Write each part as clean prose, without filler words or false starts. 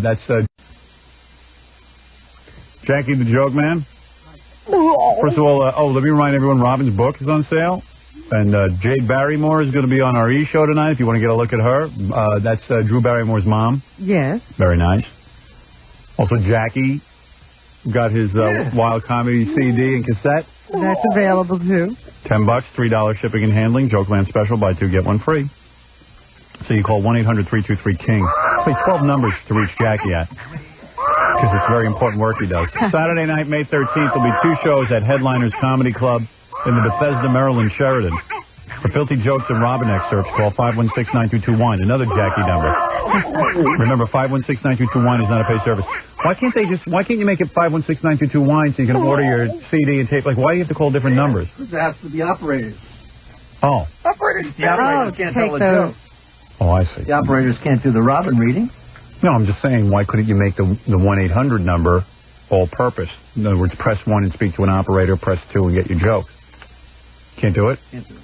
That's Jackie the Joke Man. First of all, let me remind everyone, Robin's book is on sale. And Jade Barrymore is going to be on our E! Show tonight, if you want to get a look at her. That's Drew Barrymore's mom. Yes. Very nice. Also, Jackie got his Wild Comedy CD and cassette. That's available, too. $10, $3 shipping and handling. Jokeland special, buy two, get one free. So you call 1-800-323-KING. Play 12 numbers to reach Jackie at. Because it's very important work he does. Saturday night, May 13th, there'll be two shows at Headliners Comedy Club in the Bethesda, Maryland, Sheridan. For filthy jokes and Robin excerpts, call 516-9221. Another Jackie number. Remember, 516-9221 is not a paid service. Why can't you make it 516-9221 so you can order your CD and tape? Like, why do you have to call different numbers? That's for the operators. Oh. The operators can't tell a joke. Oh, I see. The operators can't do the Robin reading. No, I'm just saying, why couldn't you make the 1-800 number all-purpose? In other words, press 1 and speak to an operator, press 2 and get your joke. Can't do it? Can't do it.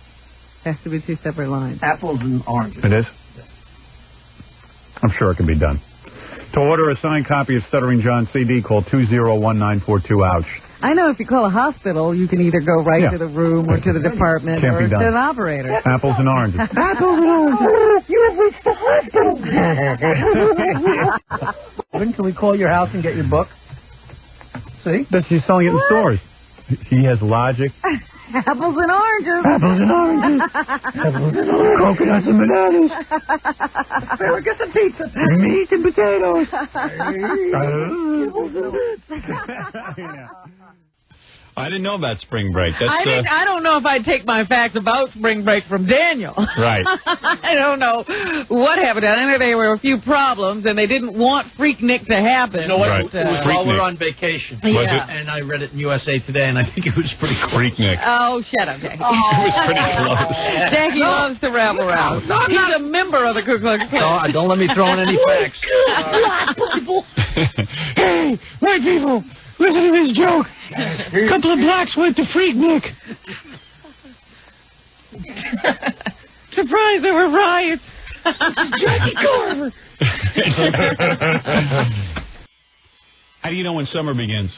Has to be two separate lines. Apples and oranges. It is? Yes. I'm sure it can be done. To order a signed copy of Stuttering John CD, call 201-942-OUCH. I know if you call a hospital, you can either go right to the room or to the department or to an operator. Apples and oranges. Apples and oranges. You have reached the hospital. When can we call your house and get your book? See? She's selling it in stores. He has logic. Apples and oranges. Apples and oranges. Apples and oranges. Coconuts and bananas. Asparagus and pizza. Meat and potatoes. I didn't know about spring break. I don't know if I'd take my facts about spring break from Daniel. Right. I don't know what happened. I know there were a few problems, and they didn't want Freak Nick to happen. You know what? Right. It was while we're on vacation. Yeah. And I read it in USA Today, and I think it was pretty cool. Freak Nick. Oh, shut up, Jackie. It was pretty close. Jackie loves to rabble around. He's a member of the Ku Klux Klan. No, don't let me throw in any facts. Hey, white people, listen to this joke. A couple of blacks went to Freak Nick. Surprise, there were riots. Jackie Carver. How do you know when summer begins?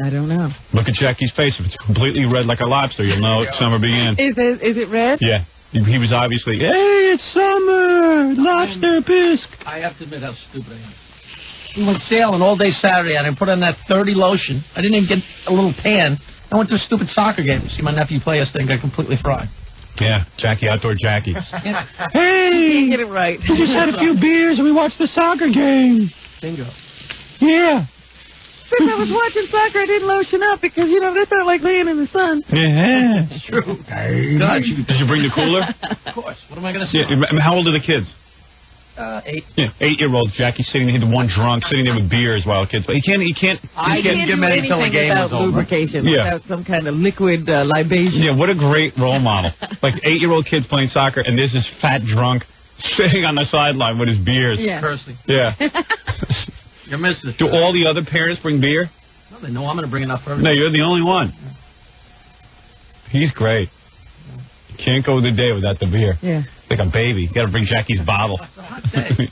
I don't know. Look at Jackie's face. If it's completely red like a lobster, you'll know summer began. Is it red? Yeah. He was obviously, hey, it's summer, lobster bisque. I have to admit how stupid I am. We went sailing all day Saturday. I didn't put on that 30 lotion. I didn't even get a little tan. I went to a stupid soccer game to see my nephew play this thing. Got completely fried. Yeah, Jackie, outdoor Jackie. Hey, Get it right. we just had a few beers and we watched the soccer game. Bingo. Yeah. Since I was watching soccer, I didn't lotion up because, that's not like laying in the sun. Yeah. It's true. Did you bring the cooler? Of course. What am I going to say? Yeah, how old are the kids? 8. Yeah, 8-year-old Jackie sitting there, the one drunk, sitting there with beers while kids. But he can't I can't give him until the game without was over. lubrication, without some kind of liquid libation. Yeah, what a great role model. Like 8-year-old kids playing soccer, and there's this fat drunk sitting on the sideline with his beers. Yeah. Cursing. Yeah. You're missing it. Do all the other parents bring beer? No, they know I'm going to bring enough for No, everybody. you're the only one. He's great. You can't go the day without the beer. Yeah. Like a baby. You got to bring Jackie's bottle. It's a hot day. Have you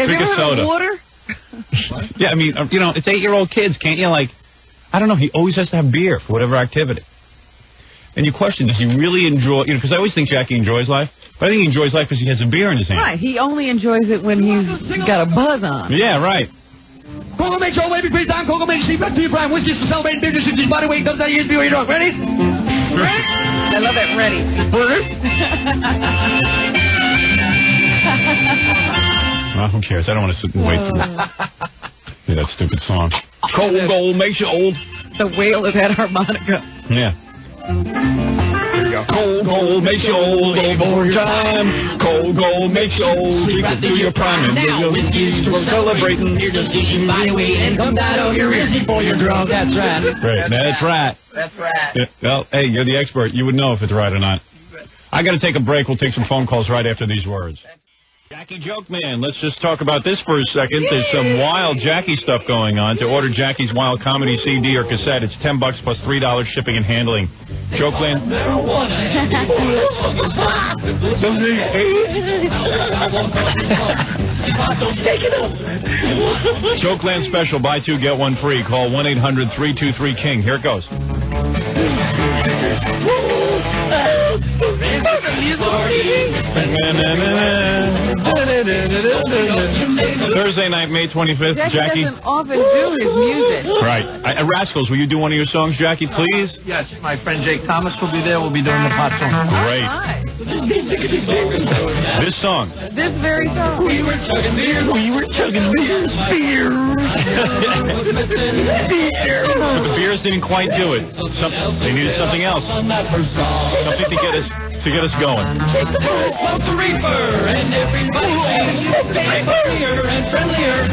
Drink a ever soda. had water? Yeah, I mean, it's 8-year-old kids. Can't you, I don't know, he always has to have beer for whatever activity. And you question, does he really enjoy, because I always think Jackie enjoys life, but I think he enjoys life because he has a beer in his hand. Right, he only enjoys it when he's got a buzz on. Yeah, right. Coco makes your baby great time. Coco makes you back to your prime. Whiskey to celebrate business in his body weight comes out of your beer. Ready? Ready? I love that ready. Well, who cares? I don't want to sit and wait for that stupid song. Cold gold makes you old. The wail of that harmonica. Yeah. Cold gold makes you old over time. Cold gold makes you old. Sleep right through your prime. And now whiskey's for celebrating. You're just eating body weight and comes out of your ears before you're drunk. That's right. Right. That's right. That's right. Yeah. Well, hey, you're the expert. You would know if it's right or not. I got to take a break. We'll take some phone calls right after these words. Jackie Joke Man. Let's just talk about this for a second. There's some wild Jackie stuff going on. To order Jackie's Wild Comedy CD or cassette, it's $10 plus $3 shipping and handling. Jokeland. Jokeland special, buy two, get one free. Call 1-800-323-KING. Here it goes. Thursday night, May 25th. Jackie doesn't often do his music. Right. Rascals, will you do one of your songs, Jackie, please? Yes, my friend Jake Thomas will be there. We'll be doing the pot song. Great. Right. This song. This very song. We were chugging beers. We were chugging beers. But the beers didn't quite do it. They needed something else. Something to get us going. Smoke the reefer and everybody friendlier and friendlier.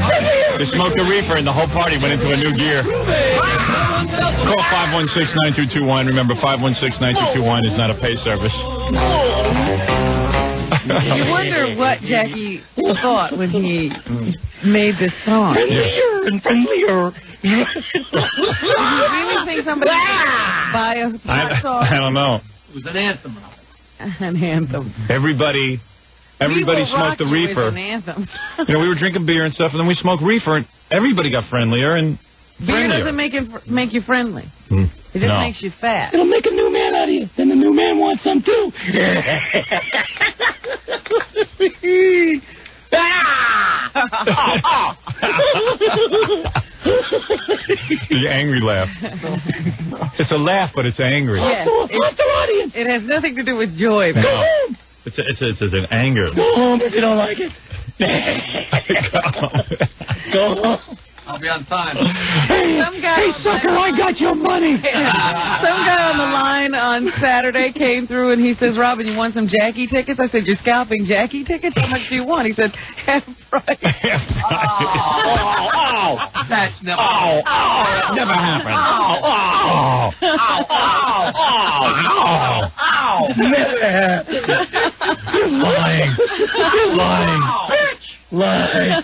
They smoked a reefer and the whole party went into a new gear. Call 516-9221. Remember, 516-9221 is not a pay service. You wonder what Jackie thought when he made this song. Friendlier and friendlier. Do you really think somebody would buy a pot song? I don't know. It was an anthem. An anthem. Everybody smoked the reefer. An anthem. You know, we were drinking beer and stuff, and then we smoked reefer, and everybody got friendlier and Beer friendlier. doesn't make you friendly. It just No. makes you fat. It'll make a new man out of you. Then the new man wants some too. The angry laugh. It's a laugh, but it's angry. Yes, it has nothing to do with joy. No. It's an anger. Go home if you don't like it. Go home. I'll be on time. Some guy Hey, sucker, I got your money. Some guy on the line on Saturday came through and he says, Robin, you want some Jackie tickets? I said, you're scalping Jackie tickets? How much do you want? He said, half price. That's never. Never happened. Never happened. You're lying. You're lying. Lying.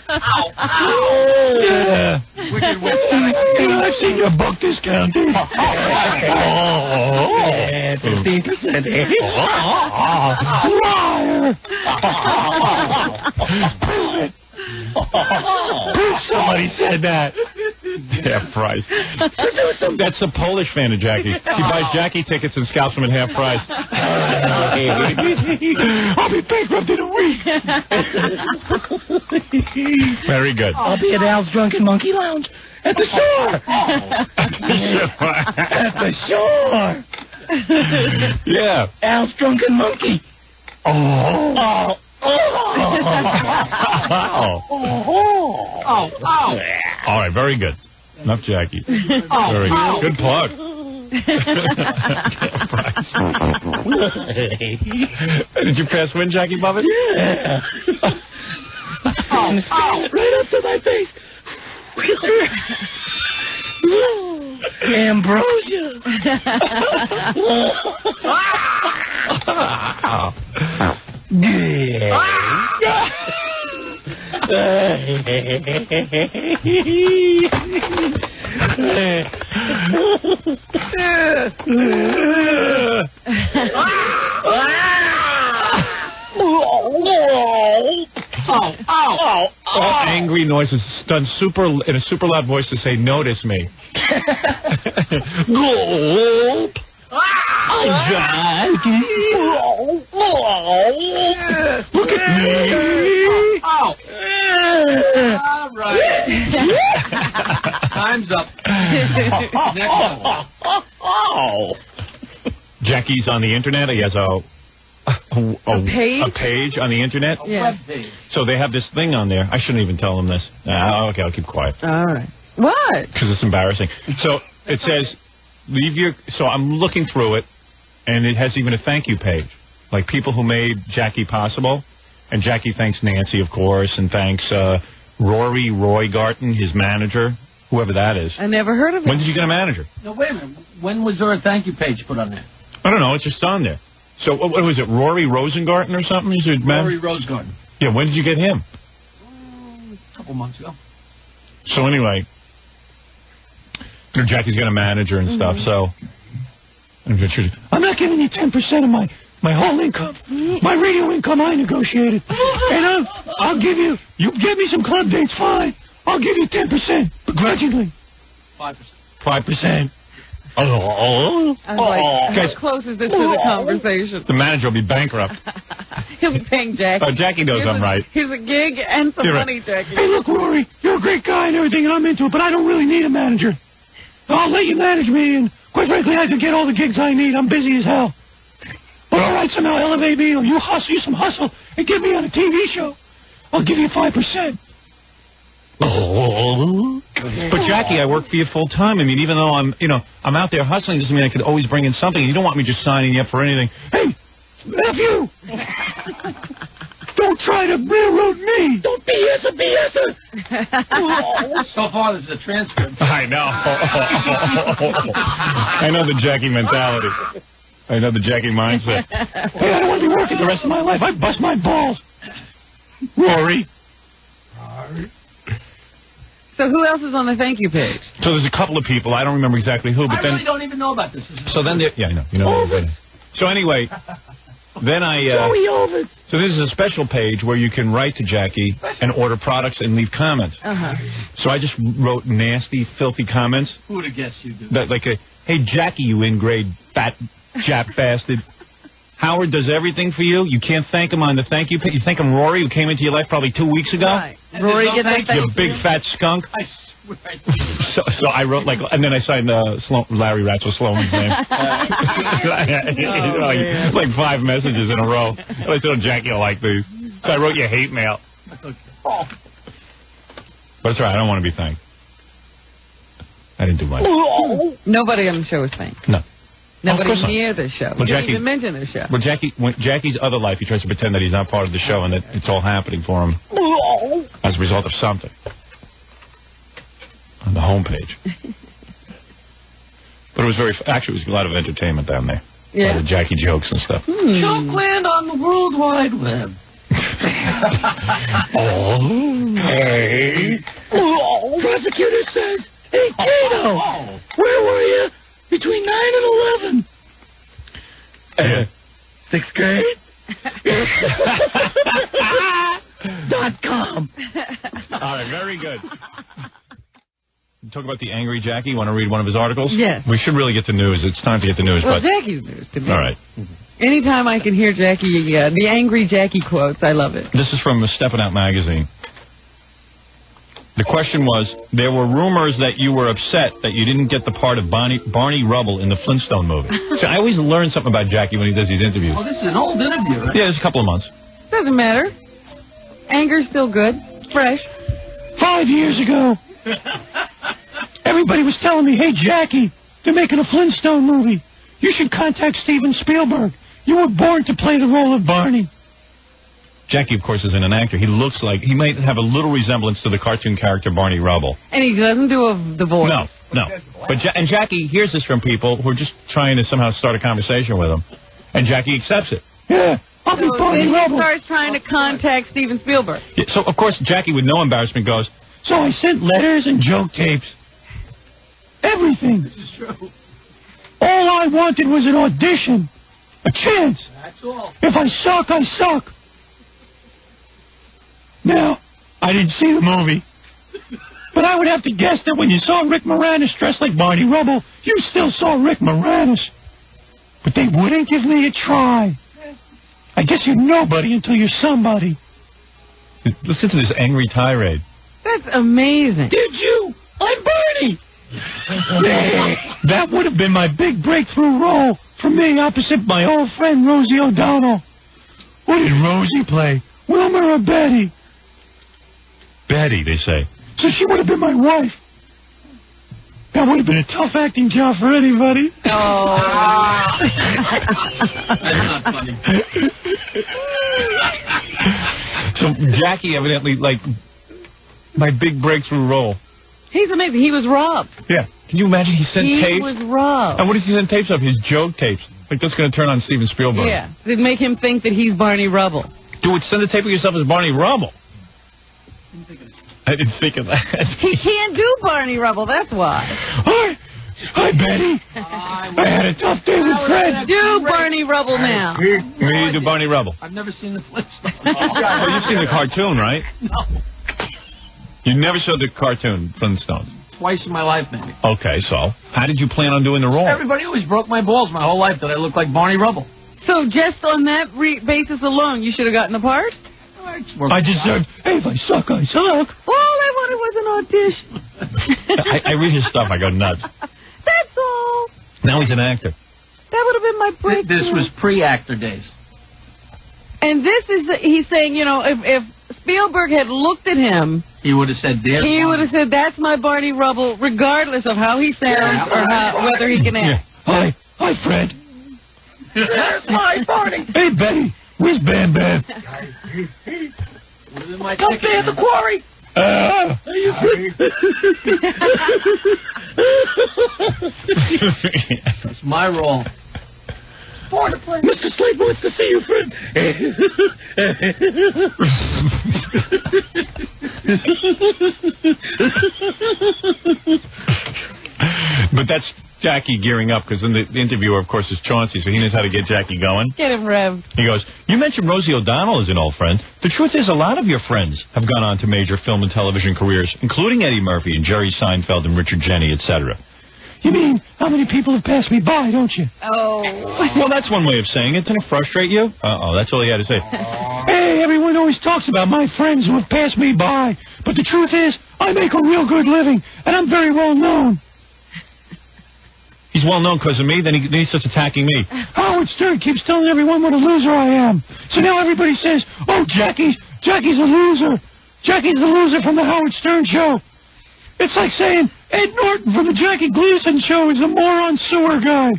Yeah. Wicked witch. I've seen your book discount. 15%. Liar. Somebody said that. Half price. That's the Polish fan of Jackie. She buys Jackie tickets and scalps them at half price. I'll be bankrupt in a week. Very good. I'll be at Al's Drunken Monkey Lounge at the shore. At the shore. Yeah. Al's Drunken Monkey. Oh. All right, very good. Enough Jackie. Very good. Good plug. Did you pass win, Jackie Buffett? Yeah. Right up to my face. Ambrosia. Angry noises done in a super loud voice to say, notice me. Gulp. Jackie. Look at me. All right. Time's up. Next one. Jackie's on the internet. He has a page on the internet. Yeah. So they have this thing on there. I shouldn't even tell them this. Okay, I'll keep quiet. All right. What? Because it's embarrassing. So it says, so I'm looking through it, and it has even a thank you page. Like people who made Jackie possible. And Jackie thanks Nancy, of course, and thanks Rory Roygarten, his manager, whoever that is. I never heard of it. When did you get a manager? No, wait a minute. When was there a thank you page put on there? I don't know. It's just on there. So what was it, Rory Rosengarten or something? Is it Rory Rosegarden. Yeah, when did you get him? A couple months ago. So anyway, Jackie's got a manager and stuff, so... I'm not giving you 10% of my whole income. My radio income I negotiated. And I'll give you give me some club dates, fine. I'll give you 10%, begrudgingly. 5%. I 5%. was like, how close is this to the conversation? The manager will be bankrupt. He'll be paying Jackie. Oh, Jackie knows I'm right. Here's a gig and some money, Jackie. Hey, look, Rory, you're a great guy and everything, and I'm into it, but I don't really need a manager. I'll let you manage me, and quite frankly, I can get all the gigs I need. I'm busy as hell. But all right, somehow elevate me, or you some hustle, and get me on a TV show. I'll give you 5%. But Jackie, I work for you full time. I mean, even though I'm out there hustling, doesn't mean I could always bring in something. You don't want me just signing you up for anything. Hey, F you! Don't try to railroad me! Don't BS a BSer! So far, this is a transcript. I know. I know the Jackie mentality. I know the Jackie mindset. Hey, I don't want to be working the rest of my life. I bust my balls. Rory. So who else is on the thank you page? So there's a couple of people. I don't remember exactly who, but I really don't even know about this. So then, yeah, I know. You know. So anyway, then so this is a special page where you can write to Jackie and order products and leave comments. So I just wrote nasty, filthy comments. Who would have guessed you do? Like hey, Jackie, you ingrate fat Jap bastard. Howard does everything for you. You can't thank him on the thank you page. You thank him, Rory, who came into your life probably 2 weeks ago. Right. Rory, get that thank you big fat skunk. I swear. So I wrote and then I signed Larry Ratzel Sloman's name. Like 5 messages in a row. I thought Jackie will like these. So I wrote you hate mail. Okay. But it's all right. I don't want to be thanked. I didn't do much. Nobody on the show is thanked. No. Nobody near the show. Well, Didn't even mention the show. Well, Jackie's other life, he tries to pretend that he's not part of the show and that it's all happening for him as a result of something on the homepage. But it was actually, it was a lot of entertainment down there. Yeah. A lot of Jackie jokes and stuff. Chokeland on the World Wide Web. Hey. Prosecutor says, hey, Kato, where were you between 9 and 11? 6th grade? .com. All right, very good. Talk about the angry Jackie. You want to read one of his articles? Yes. We should really get the news. It's time to get the news. Well, Jackie's news to me. All right. Anytime I can hear Jackie, the angry Jackie quotes, I love it. This is from Steppin' Out magazine. The question was, there were rumors that you were upset that you didn't get the part of Barney Rubble in the Flintstone movie. So I always learn something about Jackie when he does these interviews. Oh, this is an old interview, right? Yeah, it's a couple of months. Doesn't matter. Anger's still good. Fresh. 5 years ago, everybody was telling me, hey, Jackie, they're making a Flintstone movie. You should contact Steven Spielberg. You were born to play the role of Barney. Jackie, of course, isn't an actor. He looks like, he might have a little resemblance to the cartoon character Barney Rubble. And he doesn't do the voice. No. But and Jackie hears this from people who are just trying to somehow start a conversation with him. And Jackie accepts it. Yeah, I'll be Barney Rubble. He starts trying to contact Steven Spielberg. Yeah, so, of course, Jackie, with no embarrassment, goes, so I sent letters and joke tapes. Everything. This is true. All I wanted was an audition. A chance. That's all. If I suck, I suck. Now, I didn't see the movie, but I would have to guess that when you saw Rick Moranis dressed like Barney Rubble, you still saw Rick Moranis. But they wouldn't give me a try. I guess you're nobody until you're somebody. Listen to this angry tirade. That's amazing. Did you? I'm Barney. That would have been my big breakthrough role for me opposite my old friend Rosie O'Donnell. What did Rosie play? Wilma or Betty? Betty, they say. So she would have been my wife. That would have been a tough acting job for anybody. Oh. That's not funny. So Jackie evidently, like, my big breakthrough role. He's amazing. He was robbed. Yeah. Can you imagine he sent tapes? He was robbed. And what does he send tapes of? His joke tapes. Like, that's going to turn on Steven Spielberg. Yeah. To make him think that he's Barney Rubble. Send a tape of yourself as Barney Rubble. I didn't think of that. He can't do Barney Rubble, that's why. Hi, Betty. I had a tough day with Fred. Do Barney Rubble now. Maybe do Barney Rubble. I've never seen the Flintstones. Well, you've seen the cartoon, right? No. You never saw the cartoon Flintstones? Twice in my life, maybe. Okay, so how did you plan on doing the role? Everybody always broke my balls my whole life that I looked like Barney Rubble. So just on that basis alone, you should have gotten the part? I deserve. Hey, if I suck, I suck. All I wanted was an audition. I read his stuff. I go nuts. That's all. Now he's an actor. That would have been my breakthrough. This was pre-actor days. And this is, he's saying, you know, if Spielberg had looked at him, he would have said, he would have said, that's my Barney Rubble, regardless of how he sounds or whether he can act. Yeah. Hi, Fred. That's my Barney. Hey, Betty. Where's Bam Bam? Come stay at the quarry. That's my role. Mr. Slade wants to see you, Fred. But that's Jackie gearing up, because the interviewer, of course, is Chauncey, so he knows how to get Jackie going. Get him revved. He goes, you mentioned Rosie O'Donnell as an old friend. The truth is, a lot of your friends have gone on to major film and television careers, including Eddie Murphy and Jerry Seinfeld and Richard Jeni, etc. You mean, how many people have passed me by, don't you? Oh. Well, that's one way of saying it. Didn't it frustrate you? Uh-oh, that's all he had to say. Hey, everyone always talks about my friends who have passed me by. But the truth is, I make a real good living, and I'm very well known. He's well known because of me, then he starts attacking me. Howard Stern keeps telling everyone what a loser I am. So now everybody says, oh, Jackie's a loser. Jackie's the loser from the Howard Stern show. It's like saying Ed Norton from the Jackie Gleason show is a moron sewer guy.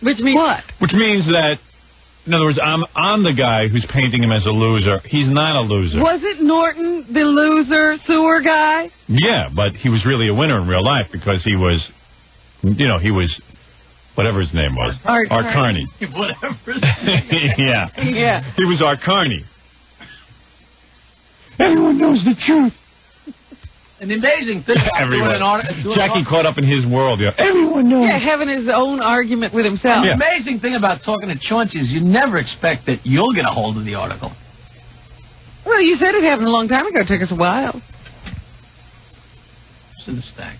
Which means what? Which means that, in other words, I'm the guy who's painting him as a loser. He's not a loser. Was it Norton, the loser sewer guy? Yeah, but he was really a winner in real life because he was, he was, whatever his name was. Art Carney. Whatever his name. Yeah. Yeah. He was Art Carney. Everyone knows the truth. An amazing thing about doing Jackie caught up in his world. Yeah. Everyone knows. Yeah, having his own argument with himself. The amazing thing about talking to Chauncey is you never expect that you'll get a hold of the article. Well, you said it happened a long time ago. It took us a while. It's in the stack.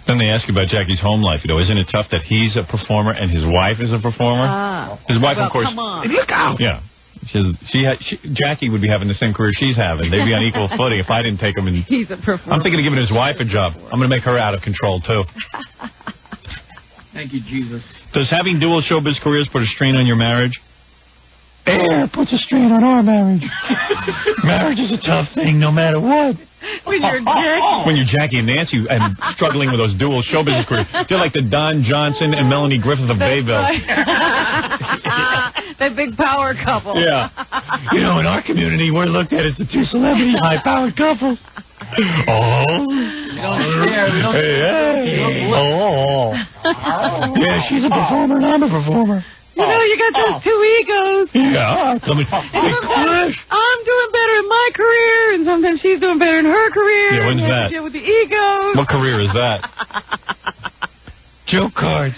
Then they ask you about Jackie's home life. Isn't it tough that he's a performer and his wife is a performer? His wife, of course. Come on. Yeah. Jackie would be having the same career she's having. They'd be on equal footing if I didn't take him. He's a performer. I'm thinking of giving his wife a job. I'm going to make her out of control, too. Thank you, Jesus. Does having dual showbiz careers put a strain on your marriage? Air puts a strain on our marriage. Marriage is a tough thing, no matter what. When you're Jackie. When you're Jackie and Nancy and struggling with those dual showbiz careers. They're like the Don Johnson and Melanie Griffith of Bayville. Right. That big power couple. Yeah. In our community, we're looked at as the two celebrity high-powered couples. Yeah, she's a performer and I'm a performer. You got those two egos. Yeah. I'm doing better in my career, and sometimes she's doing better in her career. Yeah, when's that? Deal with the egos. What career is that? Joke cards.